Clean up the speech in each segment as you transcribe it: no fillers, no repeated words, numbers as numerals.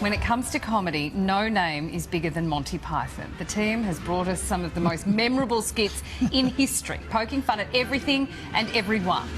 When it comes to comedy, no name is bigger than Monty Python. The team has brought us some of the most memorable skits in history, poking fun at everything and everyone.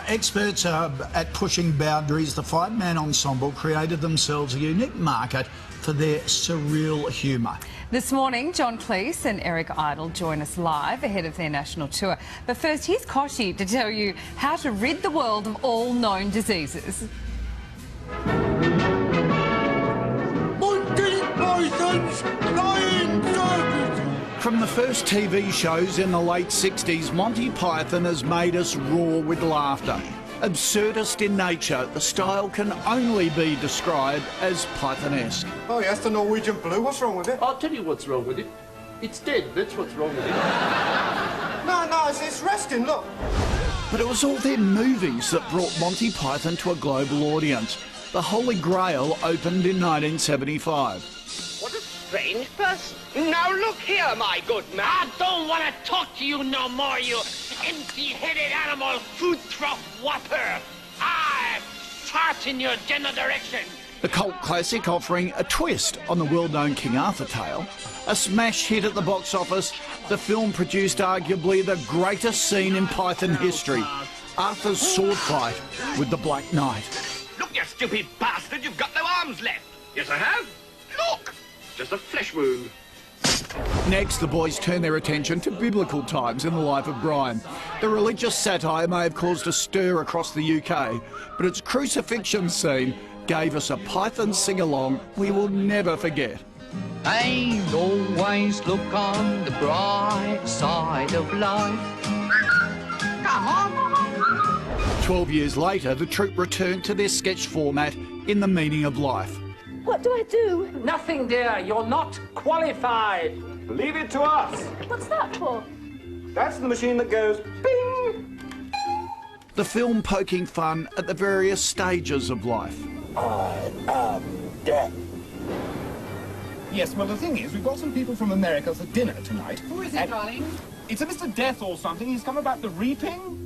Experts at pushing boundaries, the five-man ensemble created themselves a unique market for their surreal humour. This morning, Cleese and Eric Idle join us live ahead of their national tour. But first, here's Koshi to tell you how to rid the world of all known diseases. From the first TV shows in the late 60s, Monty Python has made us roar with laughter. Absurdist in nature, the style can only be described as Pythonesque. Oh yes, the Norwegian blue. What's wrong with it? I'll tell you what's wrong with it. It's dead, that's what's wrong with it. No, it's resting, look. But it was all their movies that brought Monty Python to a global audience. The Holy Grail opened in 1975. What a strange person. Now look here, my good man. I don't want to talk to you no more, you empty-headed animal food trough whopper. I fart in your general direction. The cult classic offering a twist on the well-known King Arthur tale. A smash hit at the box office, the film produced arguably the greatest scene in Python history, Arthur's sword fight with the Black Knight. Look, you stupid bastard, you've got no arms left. Yes, I have. Look, just a flesh wound. Next, the boys turn their attention to biblical times in the life of Brian. The religious satire may have caused a stir across the UK, but its crucifixion scene gave us a Python sing-along we will never forget. And always look on the bright side of life. Come on! 12 years later, the troupe returned to their sketch format in The Meaning of Life. What do I do? Nothing, dear. You're not qualified. Leave it to us. What's that for? That's the machine that goes bing. The film poking fun at the various stages of life. I am dead. Yes, well, the thing is, we've got some people from America for dinner tonight. Who is it, darling? It's a Mr. Death or something. He's come about the reaping.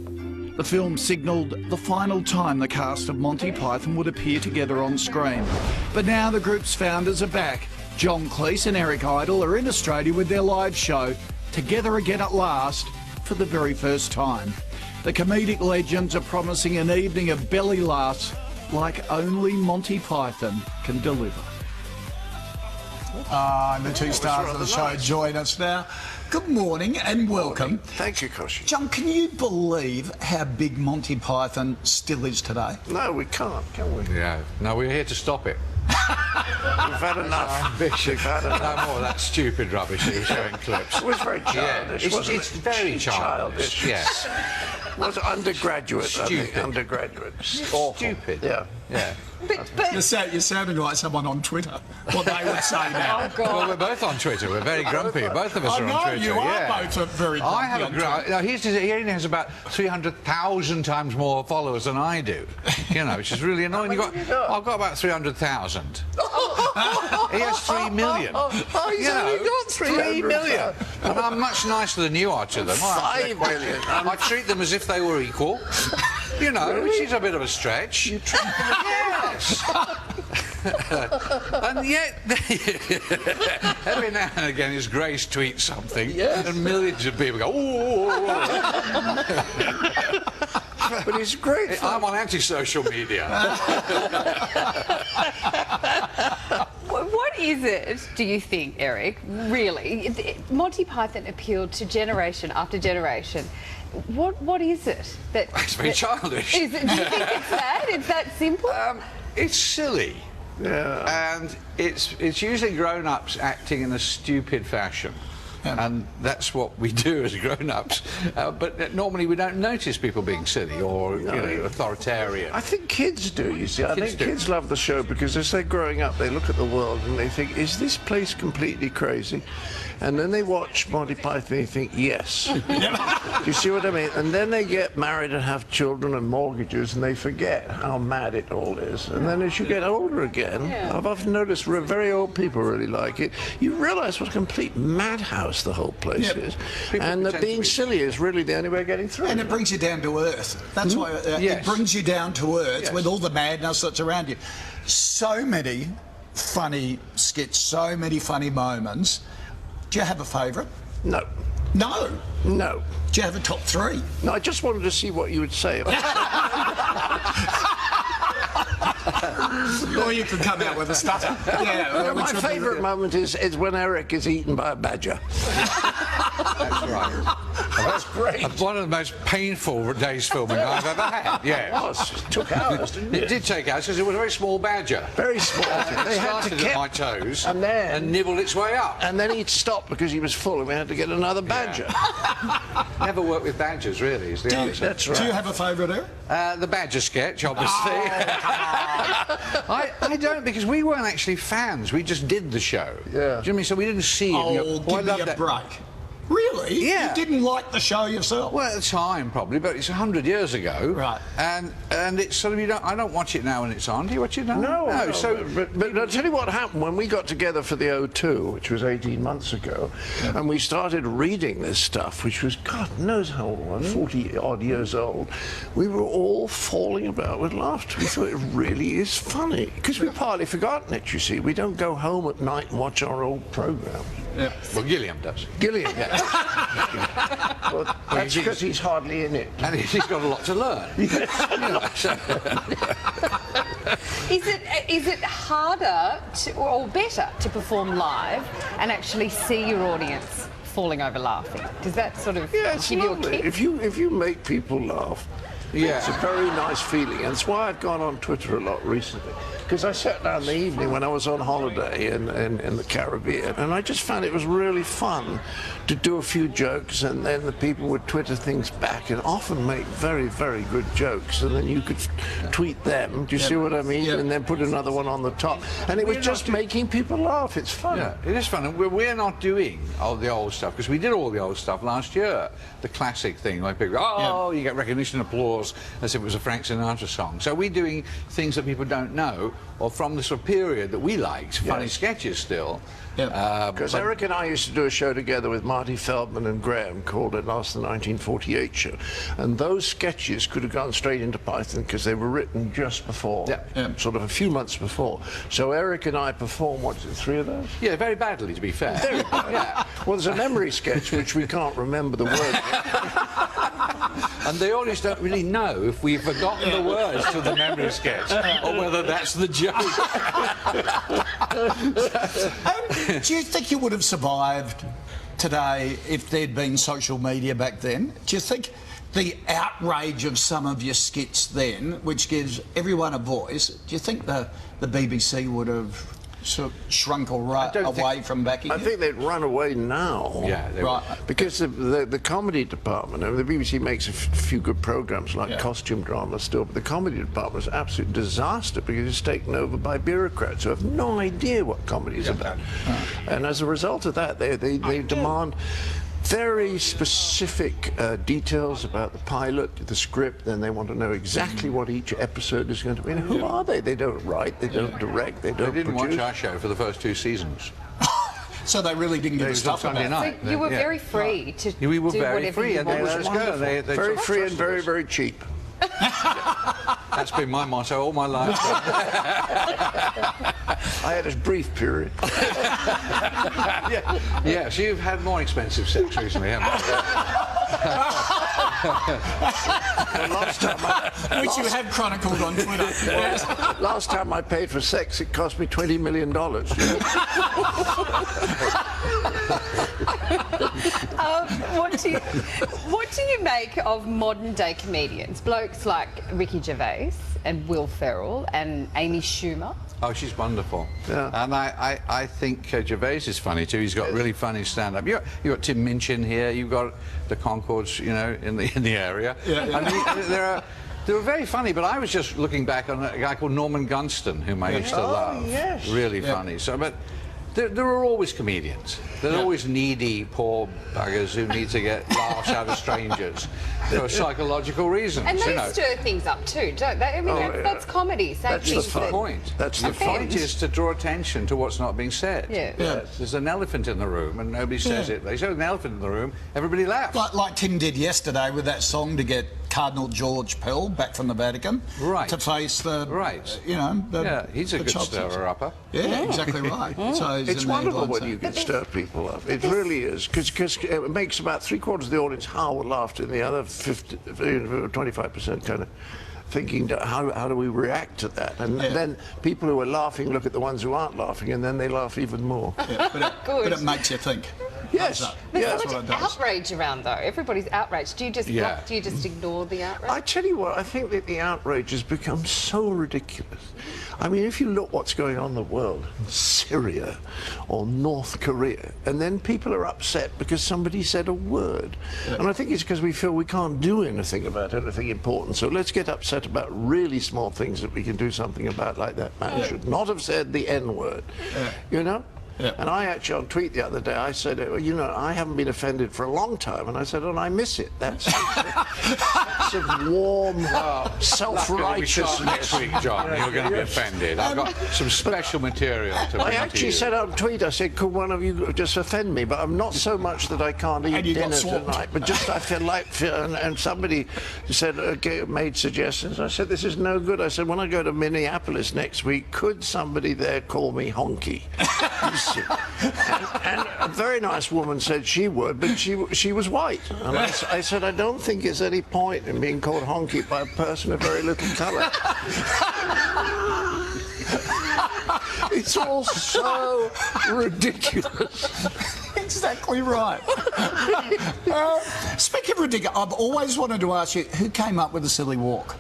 The film signalled the final time the cast of Monty Python would appear together on screen. But now the group's founders are back. Cleese and Eric Idle are in Australia with their live show, Together Again at Last, for the very first time. The comedic legends are promising an evening of belly laughs like only Monty Python can deliver. And the two stars of the show join us now. Good morning and welcome. Thank you, Koshi. John, can you believe how big Monty Python still is today? No, we can't, can we? Yeah. No, we're here to stop it. We've had enough. We've had enough. No more of that stupid rubbish that you're showing clips. It was very childish, yeah, it's very childish. Yes. Was undergraduate, Stupid. I think. Undergraduate. Awful. Stupid. Yeah. Yeah. But You're sounding like someone on Twitter. What they would say now. oh, God. Well, we're both on Twitter. We're very grumpy. Both of us are on Twitter. You are yeah. both very grumpy. I have no, he only has about 300,000 times more followers than I do. You know, which is really annoying. I've got about 300,000. He has 3 million. He's only got 3 million. And I'm much nicer than you are to them. 5 million. I treat them as if they were equal. You know, really? Which is a bit of a stretch. You treat them yes. And yet, every now and again, his Grace tweets something, and millions of people go, ooh. But it's great. I'm on anti-social media. What is it, do you think, Eric, really? Monty Python appealed to generation after generation. What is it that... It's very childish. Is it, do you think it's that? It's that simple? It's silly. Yeah. And it's usually grown-ups acting in a stupid fashion. And that's what we do as grown-ups. But normally we don't notice people being silly or authoritarian. I think kids do, you see. I think kids love the show because as they're growing up, they look at the world and they think, is this place completely crazy? And then they watch Monty Python and they think, yes. You see what I mean? And then they get married and have children and mortgages and they forget how mad it all is. And then as you get older again, I've often noticed very old people really like it, you realise what a complete madhouse the whole place is. And that being silly is really the only way of getting through. And it brings you down to earth. That's why it brings you down to earth with all the madness that's around you. So many funny skits, so many funny moments. Do you have a favourite? No. No? No. Do you have a top 3? No, I just wanted to see what you would say about Or you could come out with a stutter. Yeah, my favourite moment is when Eric is eaten by a badger. That's right. That's great. One of the most painful days filming I've ever had. Yeah. It took hours, didn't it? It did take hours because it was a very small badger. Very small. They had to get my toes and nibble its way up. And then he'd stop because he was full and we had to get another badger. Yeah. Never worked with badgers, really, is the answer. That's right. Do you have a favourite, Eric? The badger sketch, obviously. Oh, I don't, because we weren't actually fans. We just did the show. Yeah. Do you know what I mean? So we didn't see it. Oh, give me a break. Really? Yeah. You didn't like the show yourself? Well, at the time, probably, but it's 100 years ago. Right. And it's sort of, I don't watch it now when it's on. Do you watch it now? No. So, but I'll tell you what happened when we got together for the O2, which was 18 months ago, and we started reading this stuff, which was, God knows how old, 40-odd years old. We were all falling about with laughter. We thought it really is funny. Because we've partly forgotten it, you see. We don't go home at night and watch our old programmes. Yeah. well, Gilliam does. Gilliam, yeah. Well, that's because he's hardly in it. And he's got a lot to learn. Is it harder or better to perform live and actually see your audience falling over laughing? Does that sort of it's give you a lovely. kick? If you make people laugh, it's a very nice feeling. And it's why I've gone on Twitter a lot recently. Because I sat down in the evening when I was on holiday in the Caribbean, and I just found it was really fun to do a few jokes, and then the people would Twitter things back and often make very, very good jokes, and then you could tweet them, do you see what I mean? And then put another one on the top. And it was just making people laugh. It's fun. Yeah, it is fun. And we're not doing all the old stuff, because we did all the old stuff last year. The classic thing, like people go, you get recognition, applause, as if it was a Frank Sinatra song. So we're doing things that people don't know, or from the sort of period that we liked, funny sketches still. Because Eric and I used to do a show together with Marty Feldman and Graham called At Last the 1948 Show. And those sketches could have gone straight into Python because they were written just before, sort of a few months before. So Eric and I performed, what is it, 3 of those? Yeah, very badly, to be fair. Very badly. Well, there's a memory sketch which we can't remember the words. And the audience don't really know if we've forgotten the words to the memory sketch or whether that's the joke. Do you think you would have survived today if there'd been social media back then? Do you think the outrage of some of your skits then, which gives everyone a voice, do you think the BBC would have sort of shrunk away from backing I think they'd run away now. Yeah, right. Because the comedy department, I mean, the BBC makes a few good programmes like costume drama still, but the comedy department is an absolute disaster because it's taken over by bureaucrats who have no idea what comedy is about. And as a result of that, they demand very specific details about the pilot, the script, then they want to know exactly what each episode is going to be. And who are they? They don't write, they don't direct, they don't didn't produce. watch our show for the first 2 seasons. So they really didn't give a stuff about it. So you were very free to we were do very whatever free, you and they wanted. let us go. They Very free and very, very cheap. That's been my motto all my life. I had a brief period. Yes, you've had more expensive sex recently, haven't you? Last time Which you have chronicled on Twitter. last time I paid for sex, it cost me $20 million. What do you make of modern day comedians? Blokes like Ricky Gervais and Will Ferrell and Amy Schumer? Oh, she's wonderful. Yeah. And I think Gervais is funny too. He's got really funny stand-up. You got Tim Minchin here. You've got the Concords, you know, in the area. I mean, they're very funny. But I was just looking back on a guy called Norman Gunston, whom I used to love. Yes. Really funny. So, but there are always comedians. There's always needy, poor buggers who need to get laughs out of strangers for psychological reasons. And they you know. stir things up too, don't they? I mean, that's comedy. That's the point. That's the point is to draw attention to what's not being said. There's an elephant in the room and nobody says it. They show an elephant in the room, everybody laughs. Like Tim did yesterday with that song to get Cardinal George Pell back from the Vatican to face the he's a good stirrer-upper. Yeah, exactly right. So it's wonderful when you can stir people up. It really is, because it makes about 3/4 of the audience howl with laughter, and the other 25% kind of thinking, how do we react to that? And then people who are laughing look at the ones who aren't laughing, and then they laugh even more. But it makes you think. Yes. There's so much outrage around, though. Everybody's outraged. Do you just ignore the outrage? I tell you what, I think that the outrage has become so ridiculous. I mean, if you look what's going on in the world, Syria or North Korea, and then people are upset because somebody said a word. And I think it's because we feel we can't do anything about anything important. So let's get upset about really small things that we can do something about, like that man should not have said the N-word. You know? And I actually, on tweet the other day, I said, you know, I haven't been offended for a long time, and I said, and I miss it. That's of warm self-righteousness. Next week, John, you're going to be offended. I've got some special material to bring to you. I actually said on tweet, I said, could one of you just offend me? But I'm not so much that I can't eat dinner tonight, but just I feel like, and somebody said, made suggestions. I said, this is no good. I said, when I go to Minneapolis next week, could somebody there call me honky? And a very nice woman said she would, but she was white. And I said, I don't think there's any point in being called honky by a person of very little colour. It's all so ridiculous. Exactly right. Speaking of ridiculous, I've always wanted to ask you, who came up with the silly walk?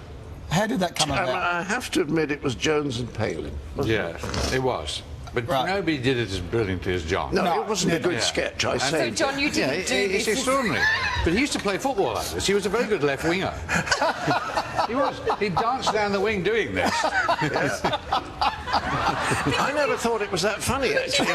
How did that come about? I have to admit it was Jones and Palin. It was. But nobody did it as brilliantly as John. No, it wasn't a good sketch, I say. So, John, you didn't do this. It's extraordinary. But he used to play football like this. He was a very good left winger. He was. He danced down the wing doing this. I never thought it was that funny, actually.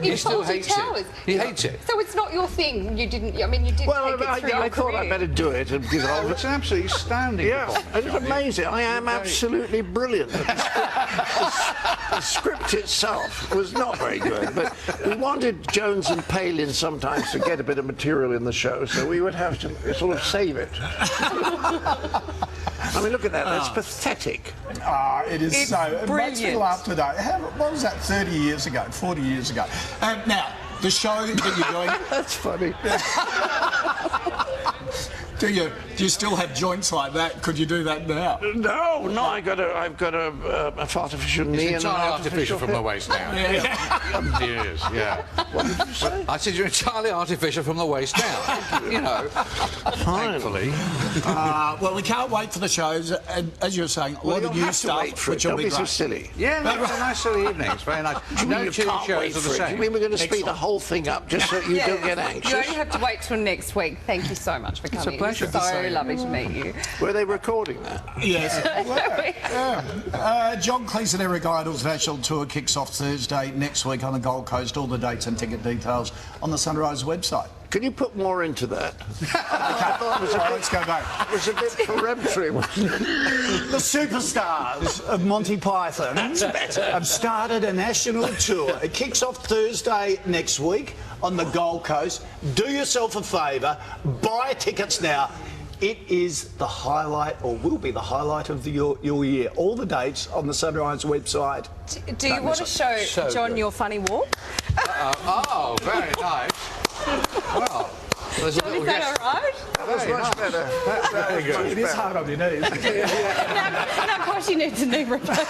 He still hates it. He hates it. So it's not your thing. You didn't. I mean, you did. Well, take it through I your thought career. I'd better do it and give it. It's an absolutely astounding. It's amazing. I am absolutely brilliant. The script itself was not very good, but we wanted Jones and Palin sometimes to get a bit of material in the show, so we would have to sort of save it. I mean, look at that. That's pathetic. It is it's so. It brilliant. makes me laugh today. What was that, 30 years ago, 40 years ago? Now, the show that you're doing... That's funny. Do you still have joints like that? Could you do that now? No. I've got a artificial knee and entirely artificial from the waist down. What did you say? I said you're entirely artificial from the waist down. You know, thankfully. Well, we can't wait for the shows. And as you were saying, a lot of new stuff, which will be great. So silly. Yeah, no, it's a nice silly evening. It's very nice. No two shows are the same. You mean we're going to speed the whole thing up just so you don't get anxious? You only have to wait till next week. Thank you so much for coming. It's a pleasure. So lovely to meet you. Were they recording that? Yes. John Cleese and Eric Idle's national tour kicks off Thursday next week on the Gold Coast. All the dates and ticket details on the Sunrise website. Can you put more into that? Let's go back. It was a bit peremptory, wasn't it? The superstars of Monty Python have started a national tour. It kicks off Thursday next week on the Gold Coast. Do yourself a favour, buy tickets now. It is the highlight, or will be the highlight of your year. All the dates on the Sunrise website. Do you want to show John your funny walk? Oh, very nice. Well, John, is that all right? That's much better. That's very good. It is hard on your knees. Now, of course, you need to knee replacement.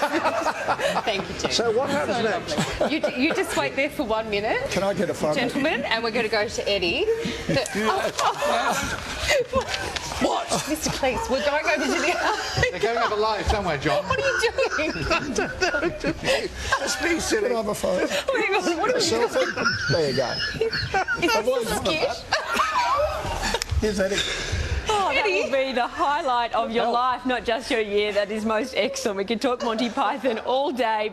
Thank you, Jim. So what happens next? You just wait there for 1 minute. Can I get a photo? Gentlemen, and we're going to go to Eddie. What? Mr. Cleese, we're going over to the... They're going over live somewhere, John. What are you doing? Just be silly. Can I have a photo? Hang on, what are you doing? There you go. Is this a skit? Here's Eddie. Oh, that will be the highlight of your life, not just your year. That is most excellent. We could talk Monty Python all day.